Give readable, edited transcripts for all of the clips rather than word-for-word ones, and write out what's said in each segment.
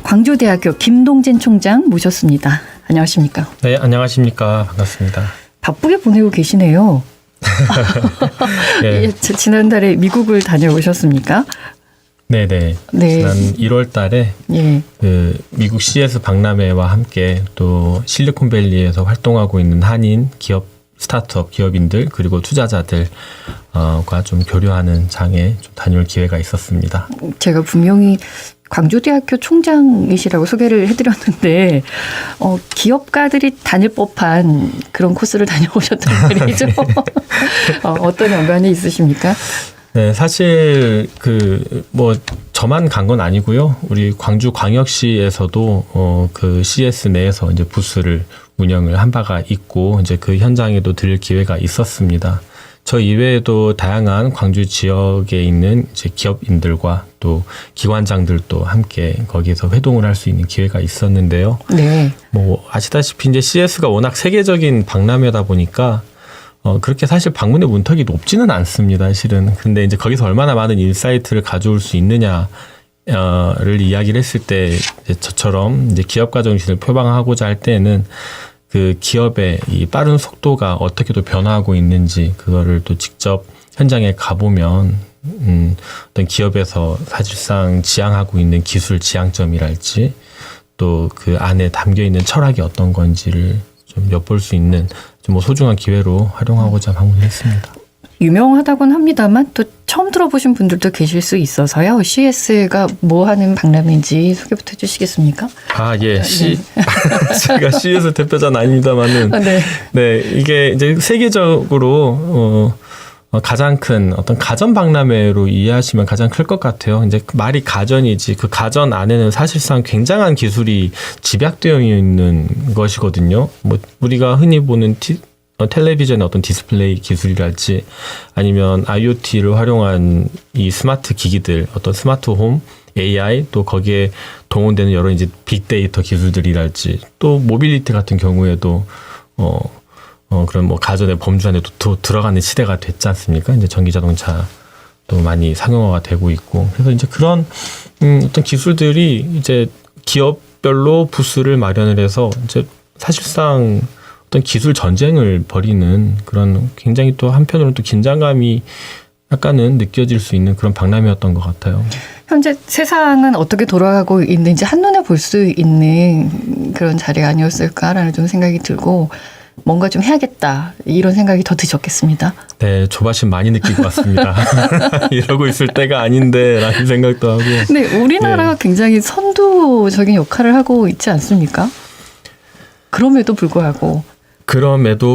광주대학교 김동진 총장 모셨습니다. 안녕하십니까? 네, 안녕하십니까. 반갑습니다. 바쁘게 보내고 계시네요. 네. 지난달에 미국을 다녀오셨습니까? 네네. 네. 지난 1월 달에 예. 그 미국 CS 박람회와 함께 또 실리콘밸리에서 활동하고 있는 한인 기업, 스타트업 기업인들 그리고 투자자들과 좀 교류하는 장에 좀 다녀올 기회가 있었습니다. 제가 분명히 광주대학교 총장이시라고 소개를 해드렸는데 기업가들이 다닐 법한 그런 코스를 다녀오셨단 말이죠. 어떤 연관이 있으십니까? 네, 사실 저만 간 건 아니고요. 우리 광주광역시에서도 그 CS 내에서 이제 부스를 운영을 한 바가 있고 이제 그 현장에도 들릴 기회가 있었습니다. 저 이외에도 다양한 광주 지역에 있는 이제 기업인들과 또 기관장들도 함께 거기에서 회동을 할 수 있는 기회가 있었는데요. 네. 뭐 아시다시피 이제 CS가 워낙 세계적인 박람회다 보니까 그렇게 사실 방문의 문턱이 높지는 않습니다, 실은. 근데 이제 거기서 얼마나 많은 인사이트를 가져올 수 있느냐를 이야기를 했을 때 이제 저처럼 이제 기업가 정신을 표방하고자 할 때는 그 기업의 이 빠른 속도가 어떻게 또 변화하고 있는지 그거를 또 직접 현장에 가보면 어떤 기업에서 사실상 지향하고 있는 기술 지향점이랄지 또 그 안에 담겨 있는 철학이 어떤 건지를 좀 엿볼 수 있는 좀 소중한 기회로 활용하고자 방문했습니다. 유명하다고는 합니다만 또 처음 들어보신 분들도 계실 수 있어서요. CS가 뭐 하는 박람회인지 소개부터 해주시겠습니까? 예. 네. 제가 CS 대표자는 아닙니다만은. 네. 이게 이제 세계적으로, 가장 큰 어떤 가전 박람회로 이해하시면 가장 클 것 같아요. 이제 말이 가전이지 그 가전 안에는 사실상 굉장한 기술이 집약되어 있는 것이거든요. 뭐 우리가 흔히 보는 텔레비전의 어떤 디스플레이 기술이랄지 아니면 IoT를 활용한 이 스마트 기기들, 어떤 스마트 홈, AI 또 거기에 동원되는 여러 이제 빅데이터 기술들이랄지 또 모빌리티 같은 경우에도 그런 뭐 가전의 범주 안에 들어가는 시대가 됐지 않습니까? 이제 전기 자동차도 많이 상용화가 되고 있고 그래서 이제 그런 어떤 기술들이 이제 기업별로 부스를 마련을 해서 이제 사실상 어떤 기술 전쟁을 벌이는 그런 굉장히 또 한편으로는 또 긴장감이 약간은 느껴질 수 있는 그런 박람회였던 것 같아요. 현재 세상은 어떻게 돌아가고 있는지 한눈에 볼 수 있는 그런 자리 아니었을까라는 좀 생각이 들고 뭔가 좀 해야겠다 이런 생각이 더 드셨겠습니다. 네, 조바심 많이 느끼고 왔습니다. 이러고 있을 때가 아닌데 라는 생각도 하고. 네, 우리나라가 굉장히 선두적인 역할을 하고 있지 않습니까? 그럼에도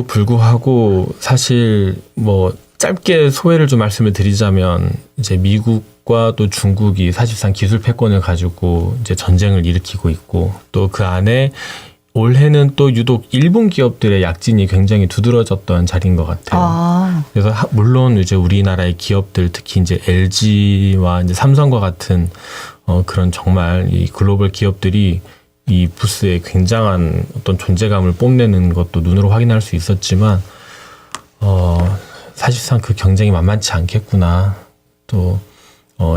불구하고 사실 뭐 짧게 소회를 좀 말씀을 드리자면 이제 미국과 또 중국이 사실상 기술 패권을 가지고 이제 전쟁을 일으키고 있고 또 그 안에 올해는 또 유독 일본 기업들의 약진이 굉장히 두드러졌던 자리인 것 같아요. 그래서 물론 이제 우리나라의 기업들 특히 이제 LG와 이제 삼성과 같은 그런 정말 이 글로벌 기업들이 이 부스에 굉장한 어떤 존재감을 뽐내는 것도 눈으로 확인할 수 있었지만 사실상 그 경쟁이 만만치 않겠구나. 또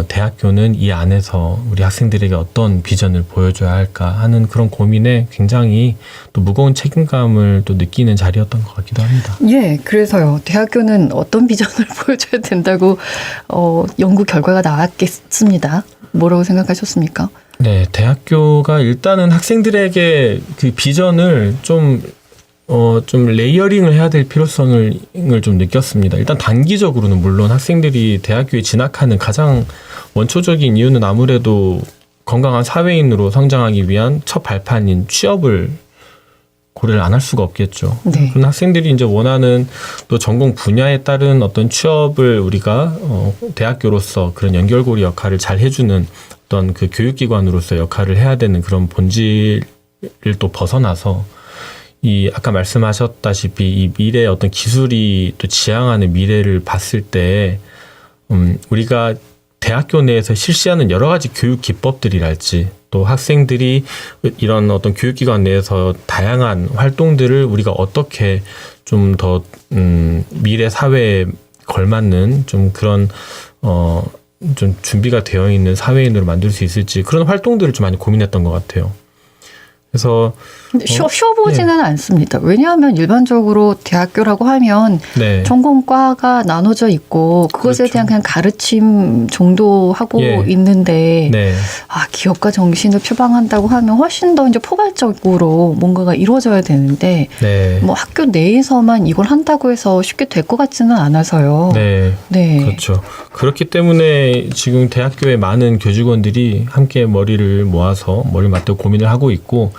대학교는 이 안에서 우리 학생들에게 어떤 비전을 보여줘야 할까 하는 그런 고민에 굉장히 또 무거운 책임감을 또 느끼는 자리였던 것 같기도 합니다. 예, 그래서요. 대학교는 어떤 비전을 보여줘야 된다고 연구 결과가 나왔겠습니다. 뭐라고 생각하셨습니까? 네, 대학교가 일단은 학생들에게 그 비전을 좀 레이어링을 해야 될 필요성을 좀 느꼈습니다. 일단 단기적으로는 물론 학생들이 대학교에 진학하는 가장 원초적인 이유는 아무래도 건강한 사회인으로 성장하기 위한 첫 발판인 취업을 고려를 안 할 수가 없겠죠. 네. 그런 학생들이 이제 원하는 또 전공 분야에 따른 어떤 취업을 우리가 대학교로서 그런 연결고리 역할을 잘 해주는 어떤 그 교육기관으로서 역할을 해야 되는 그런 본질을 또 벗어나서 이 아까 말씀하셨다시피 이 미래의 어떤 기술이 또 지향하는 미래를 봤을 때 우리가 대학교 내에서 실시하는 여러 가지 교육 기법들이랄지 또 학생들이 이런 어떤 교육기관 내에서 다양한 활동들을 우리가 어떻게 좀 더 미래 사회에 걸맞는 좀 그런 좀 준비가 되어 있는 사회인으로 만들 수 있을지 그런 활동들을 좀 많이 고민했던 것 같아요. 그래서 근데 쉬워보지는 않습니다. 왜냐하면 일반적으로 대학교라고 하면 네. 전공과가 나눠져 있고 그것에 그렇죠. 대한 그냥 가르침 정도 하고 예. 있는데 네. 기업가 정신을 표방한다고 하면 훨씬 더 이제 포괄적으로 뭔가가 이루어져야 되는데 네. 뭐 학교 내에서만 이걸 한다고 해서 쉽게 될 것 같지는 않아서요. 네. 네. 그렇죠. 그렇기 때문에 지금 대학교의 많은 교직원들이 함께 머리를 맞대고 고민을 하고 있고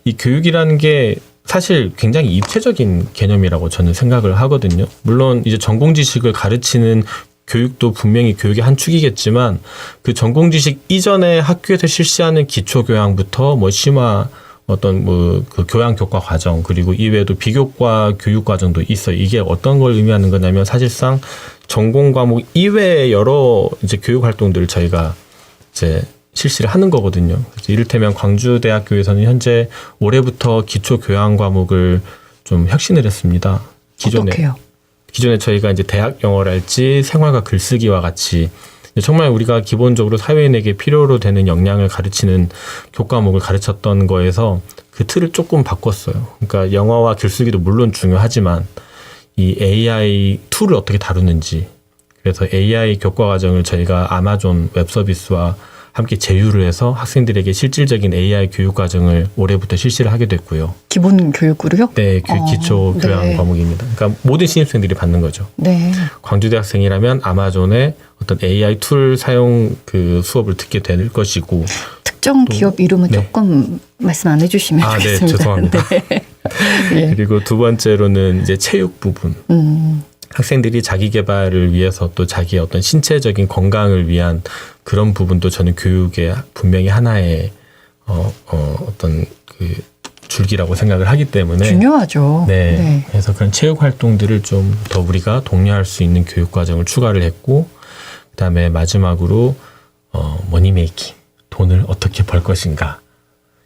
이 교육이라는 게 사실 굉장히 입체적인 개념이라고 저는 생각을 하거든요. 물론 이제 전공 지식을 가르치는 교육도 분명히 교육의 한 축이겠지만 그 전공 지식 이전에 학교에서 실시하는 기초 교양부터 뭐 심화 어떤 뭐 그 교양 교과 과정 그리고 이외에도 비교과 교육 과정도 있어요. 이게 어떤 걸 의미하는 거냐면 사실상 전공 과목 이외의 여러 이제 교육 활동들을 저희가 이제 실시를 하는 거거든요. 그래서 이를테면 광주대학교에서는 현재 올해부터 기초 교양 과목을 좀 혁신을 했습니다. 어떻게요? 기존에 저희가 이제 대학 영어랄지 생활과 글쓰기와 같이 정말 우리가 기본적으로 사회인에게 필요로 되는 역량을 가르치는 교과목을 가르쳤던 거에서 그 틀을 조금 바꿨어요. 그러니까 영어와 글쓰기도 물론 중요하지만 이 AI 툴을 어떻게 다루는지 그래서 AI 교과 과정을 저희가 아마존 웹 서비스와 함께 제휴를 해서 학생들에게 실질적인 AI 교육 과정을 올해부터 실시를 하게 됐고요. 기본 교육으로요? 네, 기초 교양 네. 과목입니다. 그러니까 모든 신입생들이 받는 거죠. 네. 광주대학생이라면 아마존의 어떤 AI 툴 사용 그 수업을 듣게 될 것이고 특정 기업 이름은 네. 조금 말씀 안 해주시면 네, 좋겠습니다. 죄송합니다. 네. 예. 그리고 두 번째로는 이제 체육 부분. 학생들이 자기 개발을 위해서 또 자기의 어떤 신체적인 건강을 위한 그런 부분도 저는 교육의 분명히 하나의 어떤 그 줄기라고 생각을 하기 때문에 중요하죠. 네. 네. 그래서 그런 체육 활동들을 좀 더 우리가 독려할 수 있는 교육 과정을 추가를 했고 그다음에 마지막으로 머니메이킹 돈을 어떻게 벌 것인가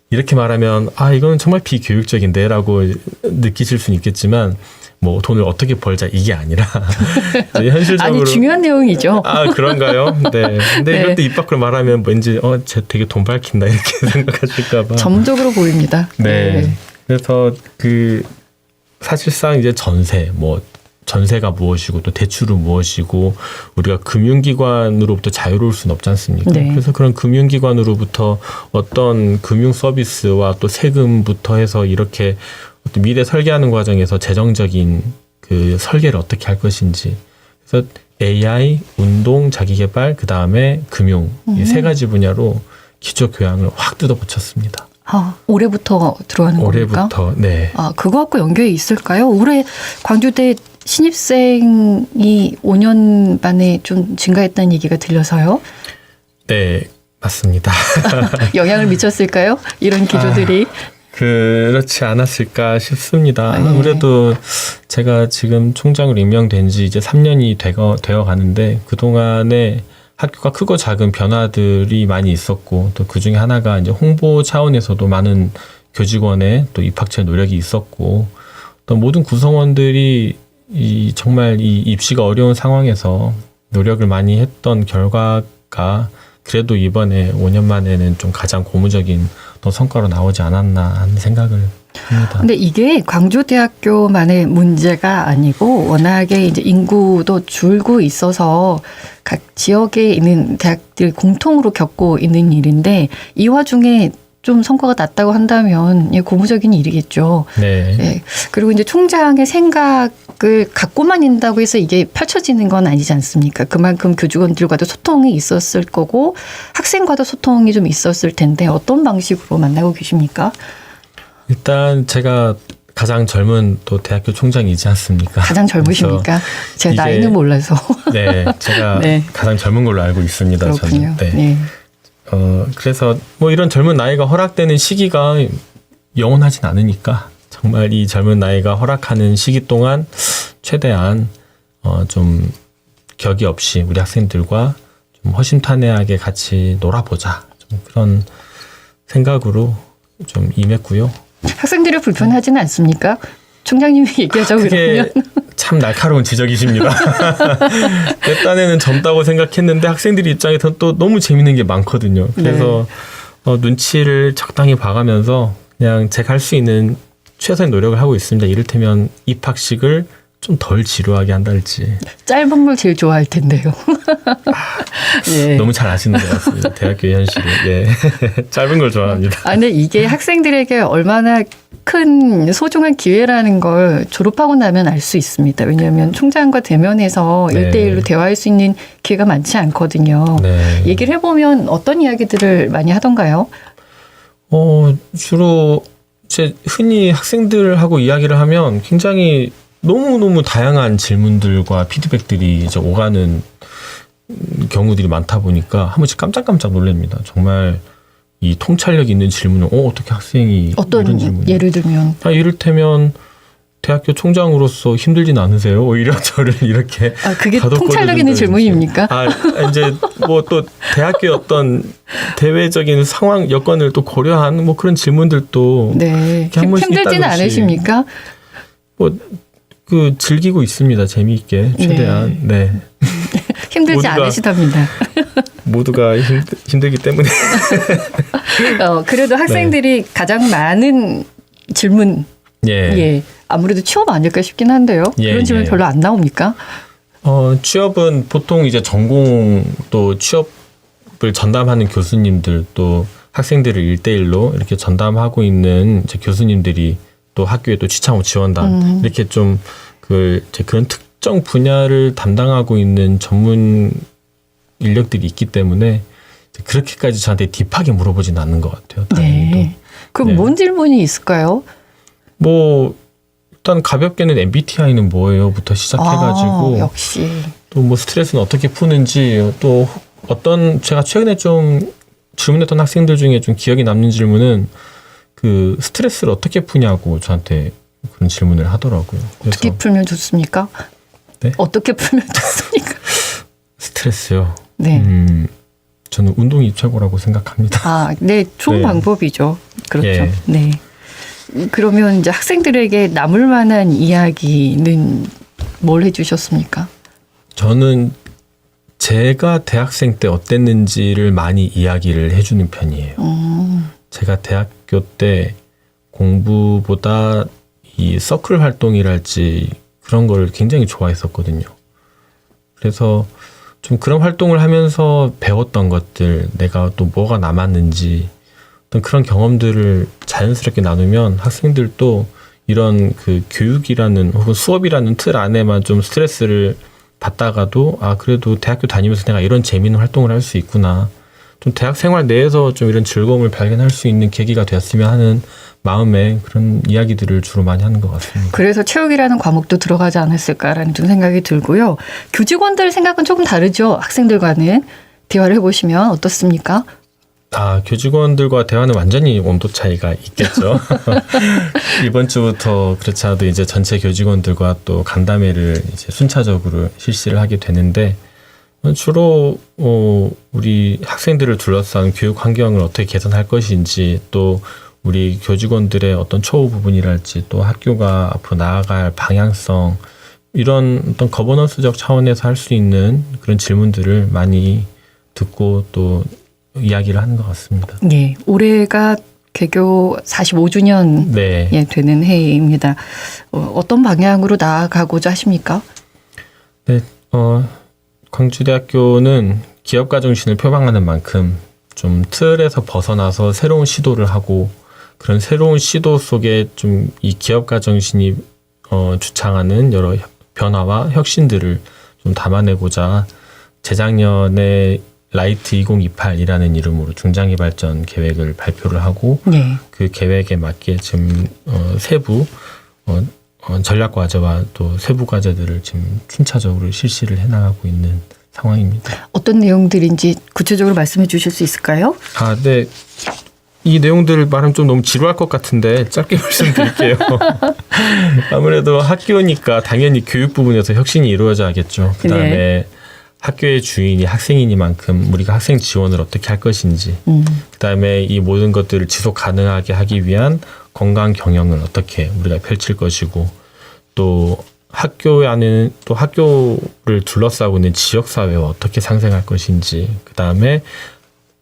이렇게 말하면 이건 정말 비교육적인데라고 느끼실 수는 있겠지만 뭐 돈을 어떻게 벌자 이게 아니라 현실적으로 아니 중요한 내용이죠. 그런가요? 네. 근데 네. 이럴 때 입 밖으로 말하면 왠지 쟤 되게 돈 밝힌다 이렇게 생각하실까봐. 점적으로 보입니다. 네. 그래서 그 사실상 이제 전세가 무엇이고 또 대출은 무엇이고 우리가 금융기관으로부터 자유로울 수는 없지 않습니까? 네. 그래서 그런 금융기관으로부터 어떤 금융 서비스와 또 세금부터 해서 이렇게 어떤 미래 설계하는 과정에서 재정적인 그 설계를 어떻게 할 것인지 그래서 AI, 운동, 자기개발, 그 다음에 금융 이 세 가지 분야로 기초 교양을 확 뜯어붙였습니다. 올해부터 들어가는 겁니까? 올해부터 네. 그거하고 연결이 있을까요? 올해 광주대 신입생이 5년 만에 좀 증가했다는 얘기가 들려서요. 네, 맞습니다. 영향을 미쳤을까요? 이런 기조들이. 그렇지 않았을까 싶습니다. 네. 아무래도 제가 지금 총장으로 임명된 지 이제 3년이 되어 가는데 그동안에 학교가 크고 작은 변화들이 많이 있었고 또 그 중에 하나가 이제 홍보 차원에서도 많은 교직원의 또 입학처 노력이 있었고 또 모든 구성원들이 정말 이 입시가 어려운 상황에서 노력을 많이 했던 결과가 그래도 이번에 5년 만에는 좀 가장 고무적인 또 성과로 나오지 않았나 하는 생각을 합니다. 근데 이게 광주대학교만의 문제가 아니고 워낙에 이제 인구도 줄고 있어서 각 지역에 있는 대학들이 공통으로 겪고 있는 일인데 이 와중에 좀 성과가 낮다고 한다면 고무적인 일이겠죠. 네. 네. 그리고 이제 총장의 생각을 갖고만 있다고 해서 이게 펼쳐지는 건 아니지 않습니까? 그만큼 교직원들과도 소통이 있었을 거고 학생과도 소통이 좀 있었을 텐데 어떤 방식으로 만나고 계십니까? 일단 제가 가장 젊은 또 대학교 총장이지 않습니까? 가장 젊으십니까? 제가 나이는 몰라서. 네, 제가 네. 가장 젊은 걸로 알고 있습니다. 그렇군요. 저는. 네. 네. 그래서 뭐 이런 젊은 나이가 허락되는 시기가 영원하진 않으니까 정말 이 젊은 나이가 허락하는 시기 동안 최대한 좀 격이 없이 우리 학생들과 좀 허심탄회하게 같이 놀아보자. 좀 그런 생각으로 좀 임했고요. 학생들이 불편하지는 않습니까? 총장님이 얘기하자고 그러면. 참 날카로운 지적이십니다. 내 딴에는 젊다고 생각했는데 학생들 입장에서는 또 너무 재밌는 게 많거든요. 그래서 눈치를 적당히 봐가면서 그냥 제가 할 수 있는 최선의 노력을 하고 있습니다. 이를테면 입학식을 좀 덜 지루하게 한달지. 짧은 걸 제일 좋아할 텐데요. 예. 너무 잘 아시는 것 같습니다. 대학교 현실을. 예. 짧은 걸 좋아합니다. 근데 이게 학생들에게 얼마나 큰 소중한 기회라는 걸 졸업하고 나면 알 수 있습니다. 왜냐하면 총장과 대면해서 네. 1대1로 대화할 수 있는 기회가 많지 않거든요. 네. 얘기를 해보면 어떤 이야기들을 많이 하던가요? 주로 제 흔히 학생들하고 이야기를 하면 굉장히 너무너무 다양한 질문들과 피드백들이 이제 오가는 경우들이 많다 보니까 한 번씩 깜짝깜짝 놀랍니다. 정말 이 통찰력 있는 질문을 어떻게 학생이 어떤 이런 질문을. 예를 들면 이를테면 대학교 총장으로서 힘들진 않으세요? 오히려 저를 이렇게 그게 가독거리는 통찰력 있는 질문입니까? 이제 뭐 또 대학교의 어떤 대외적인 상황 여건을 또 고려한 뭐 그런 질문들도 네. 한 번씩 힘들지는 있다든지. 않으십니까? 즐기고 있습니다. 재미있게 최대한. 네. 힘들지 모두가- 않으시답니다. 모두가 힘들기 때문에. 그래도 학생들이 가장 많은 질문, 예. 아무래도 취업 아닐까 싶긴 한데요. 예, 그런 질문 예. 별로 안 나옵니까? 취업은 보통 이제 전공 또 취업을 전담하는 교수님들 또 학생들을 1대1로 이렇게 전담하고 있는 이제 교수님들이 또 학교에 또 취창호 지원단 이렇게 좀 그런 특정 분야를 담당하고 있는 전문 인력들이 있기 때문에 그렇게까지 저한테 딥하게 물어보지는 않는 것 같아요. 다행히도. 네. 그럼 네. 뭔 질문이 있을까요? 뭐 일단 가볍게는 MBTI는 뭐예요?부터 시작해가지고 역시. 또 뭐 스트레스는 어떻게 푸는지 또 제가 최근에 좀 질문했던 학생들 중에 좀 기억에 남는 질문은 그 스트레스를 어떻게 푸냐고 저한테 그런 질문을 하더라고요. 그래서 어떻게 풀면 좋습니까? 네? 어떻게 풀면 좋습니까? 스트레스요. 네. 저는 운동이 최고라고 생각합니다. 네, 좋은 네. 방법이죠. 그렇죠. 예. 네. 그러면 이제 학생들에게 남을 만한 이야기는 뭘 해주셨습니까? 저는 제가 대학생 때 어땠는지를 많이 이야기를 해주는 편이에요. 제가 대학교 때 공부보다 이 서클 활동이랄지 그런 걸 굉장히 좋아했었거든요. 그래서 좀 그런 활동을 하면서 배웠던 것들, 내가 또 뭐가 남았는지 어떤 그런 경험들을 자연스럽게 나누면 학생들도 이런 그 교육이라는 혹은 수업이라는 틀 안에만 좀 스트레스를 받다가도 그래도 대학교 다니면서 내가 이런 재미있는 활동을 할 수 있구나. 좀 대학 생활 내에서 좀 이런 즐거움을 발견할 수 있는 계기가 되었으면 하는 마음에 그런 이야기들을 주로 많이 하는 것 같습니다. 그래서 체육이라는 과목도 들어가지 않았을까라는 좀 생각이 들고요. 교직원들 생각은 조금 다르죠. 학생들과는 대화를 해보시면 어떻습니까? 교직원들과 대화는 완전히 온도 차이가 있겠죠. 이번 주부터 그렇지 않아도 이제 전체 교직원들과 또 간담회를 이제 순차적으로 실시를 하게 되는데 주로 우리 학생들을 둘러싼 교육 환경을 어떻게 개선할 것인지 또 우리 교직원들의 어떤 처우 부분이랄지 또 학교가 앞으로 나아갈 방향성 이런 어떤 거버넌스적 차원에서 할 수 있는 그런 질문들을 많이 듣고 또 이야기를 하는 것 같습니다. 네, 올해가 개교 45주년 네. 되는 해입니다. 어떤 방향으로 나아가고자 하십니까? 네, 광주대학교는 기업가 정신을 표방하는 만큼 좀 틀에서 벗어나서 새로운 시도를 하고 그런 새로운 시도 속에 좀 이 기업가 정신이 주창하는 여러 변화와 혁신들을 좀 담아내고자 재작년에 라이트 2028이라는 이름으로 중장기발전 계획을 발표를 하고 네. 그 계획에 맞게 지금 세부 전략과제와 또 세부 과제들을 지금 순차적으로 실시를 해나가고 있는 상황입니다. 어떤 내용들인지 구체적으로 말씀해 주실 수 있을까요? 네. 이 내용들을 말하면 좀 너무 지루할 것 같은데 짧게 말씀드릴게요. 아무래도 학교니까 당연히 교육 부분에서 혁신이 이루어져야겠죠. 그다음에 네. 학교의 주인이 학생이니만큼 우리가 학생 지원을 어떻게 할 것인지 그다음에 이 모든 것들을 지속 가능하게 하기 위한 건강 경영을 어떻게 우리가 펼칠 것이고 또 학교 안에는 또 학교를 둘러싸고 있는 지역사회와 어떻게 상생할 것인지, 그 다음에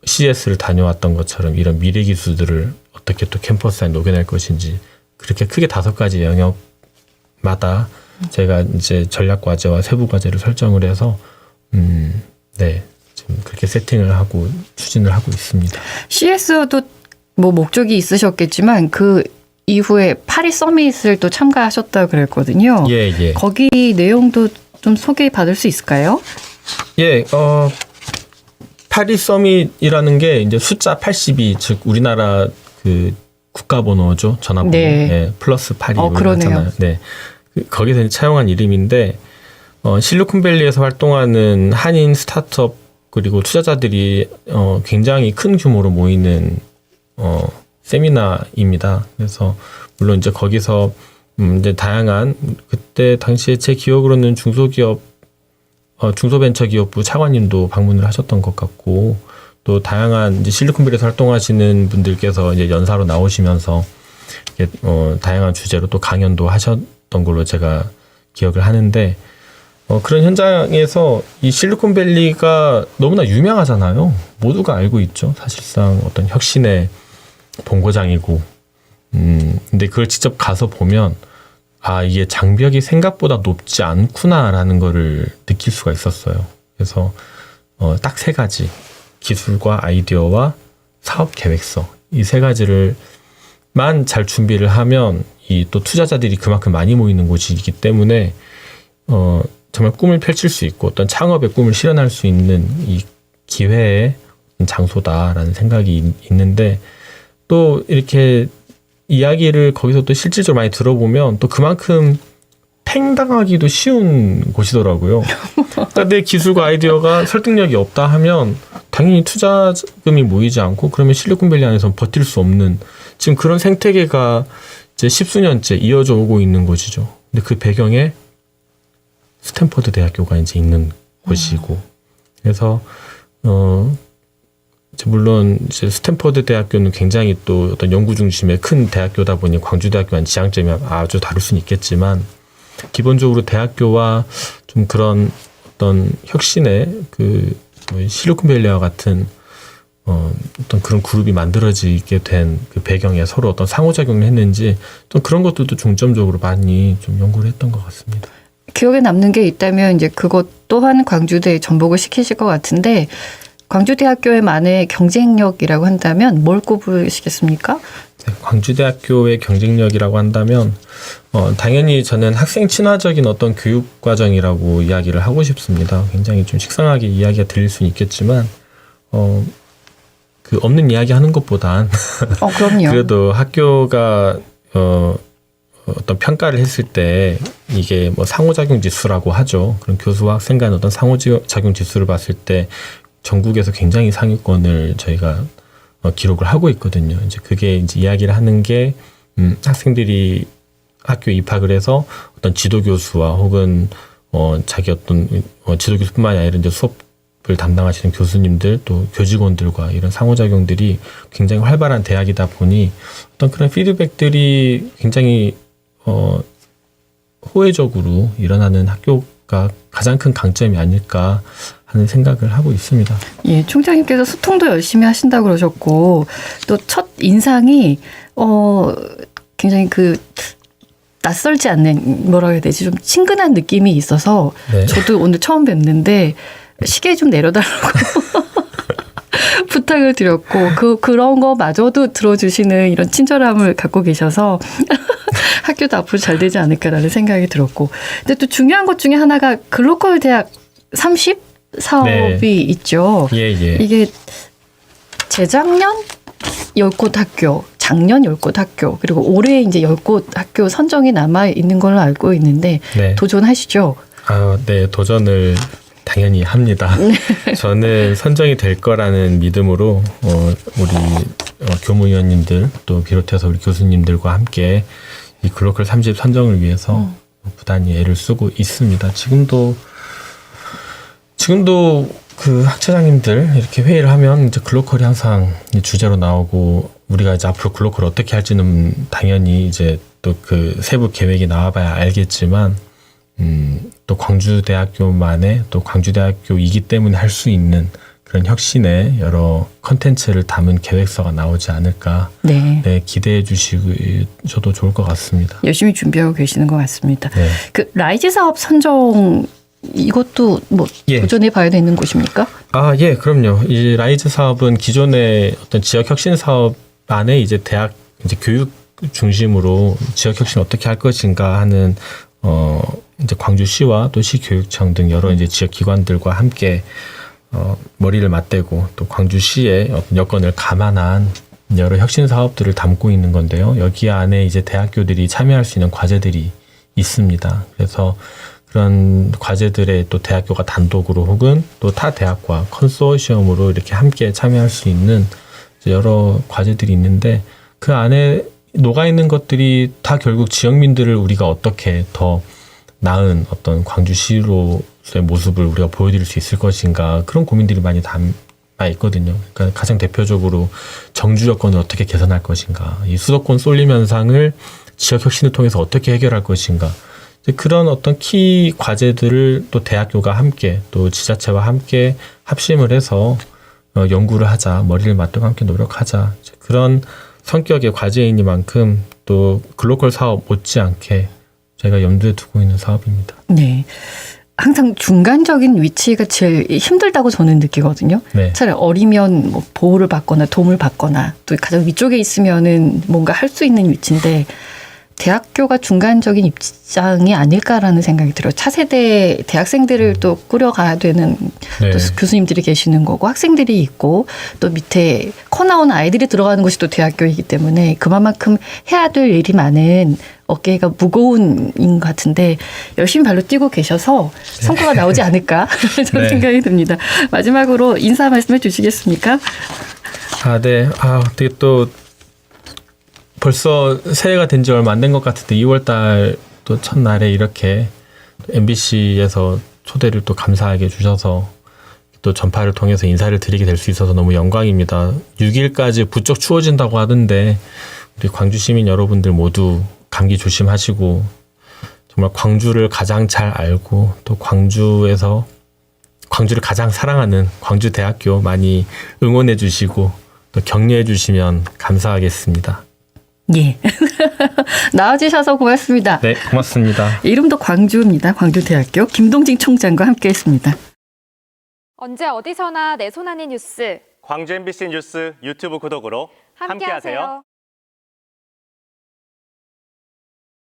CS를 다녀왔던 것처럼 이런 미래 기술들을 어떻게 또 캠퍼스에 녹여낼 것인지, 그렇게 크게 5가지 영역마다 제가 이제 전략 과제와 세부 과제를 설정을 해서 네, 지금 그렇게 세팅을 하고 추진을 하고 있습니다. CS도 뭐 목적이 있으셨겠지만 그 이후에 파리 서밋을 또 참가하셨다고 그랬거든요. 예. 거기 내용도 좀 소개받을 수 있을까요? 예, 파리 서밋이라는 게 이제 숫자 82, 즉 우리나라 그 국가번호죠, 전화번호. 네. 예, 플러스 8이 그러네요. 네, 거기서 차용한 이름인데 실리콘밸리에서 활동하는 한인 스타트업 그리고 투자자들이 굉장히 큰 규모로 모이는 세미나입니다. 그래서 물론 이제 거기서 이제 다양한 그때 당시에 제 기억으로는 중소벤처기업부 차관님도 방문을 하셨던 것 같고, 또 다양한 이제 실리콘밸리에서 활동하시는 분들께서 이제 연사로 나오시면서 다양한 주제로 또 강연도 하셨던 걸로 제가 기억을 하는데, 그런 현장에서 이 실리콘밸리가 너무나 유명하잖아요. 모두가 알고 있죠. 사실상 어떤 혁신의 본고장이고, 근데 그걸 직접 가서 보면 이게 장벽이 생각보다 높지 않구나라는 거를 느낄 수가 있었어요. 그래서 딱 3가지, 기술과 아이디어와 사업 계획서, 이 3가지를만 잘 준비를 하면 이 또 투자자들이 그만큼 많이 모이는 곳이기 때문에 정말 꿈을 펼칠 수 있고 어떤 창업의 꿈을 실현할 수 있는 이 기회의 장소다라는 생각이 있는데, 또 이렇게 이야기를 거기서 또 실질적으로 많이 들어보면 또 그만큼 팽당하기도 쉬운 곳이더라고요. 그러니까 내 기술과 아이디어가 설득력이 없다 하면 당연히 투자금이 모이지 않고, 그러면 실리콘밸리 안에서 버틸 수 없는 지금 그런 생태계가 이제 10수년째 이어져 오고 있는 곳이죠. 근데 그 배경에 스탠퍼드 대학교가 이제 있는 곳이고, 그래서 물론 이제 스탠퍼드 대학교는 굉장히 또 어떤 연구 중심의 큰 대학교다 보니 광주대학교와는 지향점이 아주 다를 수는 있겠지만, 기본적으로 대학교와 좀 그런 어떤 혁신의 그 실리콘밸리와 같은 어떤 그런 그룹이 만들어지게 된 그 배경에 서로 어떤 상호작용을 했는지, 또 그런 것들도 중점적으로 많이 좀 연구를 했던 것 같습니다. 기억에 남는 게 있다면 이제 그것 또한 광주대에 전복을 시키실 것 같은데, 광주대학교의만의 경쟁력이라고 한다면 뭘 꼽으시겠습니까? 네, 광주대학교의 경쟁력이라고 한다면 당연히 저는 학생 친화적인 어떤 교육 과정이라고 이야기를 하고 싶습니다. 굉장히 좀 식상하게 이야기가 들릴 수는 있겠지만 그 없는 이야기 하는 것보단 그럼요. 그래도 학교가 어떤 평가를 했을 때 이게 뭐 상호작용 지수라고 하죠. 그런 교수와 학생 간 어떤 상호작용 지수를 봤을 때 전국에서 굉장히 상위권을 저희가 기록을 하고 있거든요. 이제 그게 이제 이야기를 하는 게 학생들이 학교에 입학을 해서 어떤 지도 교수와 혹은 자기 어떤 지도 교수뿐만이 아니라 이제 수업을 담당하시는 교수님들 또 교직원들과 이런 상호작용들이 굉장히 활발한 대학이다 보니 어떤 그런 피드백들이 굉장히 호혜적으로 일어나는 학교가 가장 큰 강점이 아닐까 하는 생각을 하고 있습니다. 예, 총장님께서 소통도 열심히 하신다고 그러셨고, 또 첫 인상이 굉장히 그 낯설지 않는, 뭐라고 해야 되지, 좀 친근한 느낌이 있어서 네. 저도 오늘 처음 뵙는데 시계 좀 내려달라고 부탁을 드렸고, 그런 거마저도 들어주시는 이런 친절함을 갖고 계셔서 학교도 앞으로 잘 되지 않을까라는 생각이 들었고, 근데 또 중요한 것 중에 하나가 글로컬 대학 30 사업이 네. 있죠. 예. 이게 재작년 10곳 학교, 작년 10곳 학교, 그리고 올해 이제 10곳 학교 선정이 남아 있는 걸로 알고 있는데 네. 도전하시죠? 네, 도전을 당연히 합니다. 저는 선정이 될 거라는 믿음으로 우리 교무위원님들 또 비롯해서 우리 교수님들과 함께 이 글로컬 30 선정을 위해서 부단히 애를 쓰고 있습니다. 지금도 그 학처장님들 이렇게 회의를 하면 이제 글로컬이 항상 주제로 나오고, 우리가 이제 앞으로 글로컬 어떻게 할지는 당연히 이제 또 그 세부 계획이 나와봐야 알겠지만, 또 광주대학교만의 또 광주대학교이기 때문에 할 수 있는 그런 혁신의 여러 컨텐츠를 담은 계획서가 나오지 않을까 네, 기대해 주셔도 좋을 것 같습니다. 열심히 준비하고 계시는 것 같습니다. 네. 그 라이즈 사업 선정 이것도 뭐 도전해 봐야 되는 곳입니까? 예, 그럼요. 이 라이즈 사업은 기존의 어떤 지역 혁신 사업 안에 이제 대학 이제 교육 중심으로 지역 혁신 어떻게 할 것인가 하는 이제 광주시와 또 시교육청 등 여러 이제 지역 기관들과 함께 머리를 맞대고 또 광주시의 어떤 여건을 감안한 여러 혁신 사업들을 담고 있는 건데요. 여기 안에 이제 대학교들이 참여할 수 있는 과제들이 있습니다. 그래서 그런 과제들에 또 대학교가 단독으로 혹은 또 타 대학과 컨소시엄으로 이렇게 함께 참여할 수 있는 여러 과제들이 있는데 그 안에 녹아 있는 것들이 다 결국 지역민들을 우리가 어떻게 더 나은 어떤 광주시로서의 모습을 우리가 보여드릴 수 있을 것인가 그런 고민들이 많이 담아 있거든요. 그러니까 가장 대표적으로 정주 여건을 어떻게 개선할 것인가, 이 수도권 쏠림 현상을 지역 혁신을 통해서 어떻게 해결할 것인가. 그런 어떤 키 과제들을 또 대학교가 함께 또 지자체와 함께 합심을 해서 연구를 하자, 머리를 맞대고 함께 노력하자. 그런 성격의 과제이니만큼 또 글로컬 사업 못지않게 제가 염두에 두고 있는 사업입니다. 네. 항상 중간적인 위치가 제일 힘들다고 저는 느끼거든요. 네. 차라리 어리면 뭐 보호를 받거나 도움을 받거나 또 가장 위쪽에 있으면은 뭔가 할 수 있는 위치인데 대학교가 중간적인 입장이 아닐까라는 생각이 들어요. 차세대 대학생들을 또 꾸려가야 되는 네. 또 교수님들이 계시는 거고 학생들이 있고 또 밑에 커 나오는 아이들이 들어가는 곳이 또 대학교이기 때문에 그만큼 해야 될 일이 많은 어깨가 무거운 인 것 같은데 열심히 발로 뛰고 계셔서 성과가 나오지 않을까 저는 네. 생각이 듭니다. 마지막으로 인사 말씀해 주시겠습니까? 네. 되게 또 벌써 새해가 된 지 얼마 안 된 것 같은데 2월달 또 첫날에 이렇게 MBC에서 초대를 또 감사하게 주셔서 또 전파를 통해서 인사를 드리게 될 수 있어서 너무 영광입니다. 6일까지 부쩍 추워진다고 하던데 우리 광주 시민 여러분들 모두 감기 조심하시고 정말 광주를 가장 잘 알고 또 광주를 가장 사랑하는 광주대학교 많이 응원해 주시고 또 격려해 주시면 감사하겠습니다. 예. 나와주셔서 고맙습니다. 네, 고맙습니다. 이름도 광주입니다. 광주대학교 김동진 총장과 함께했습니다. 언제 어디서나 내 손 안의 뉴스 광주 MBC 뉴스 유튜브 구독으로 함께하세요.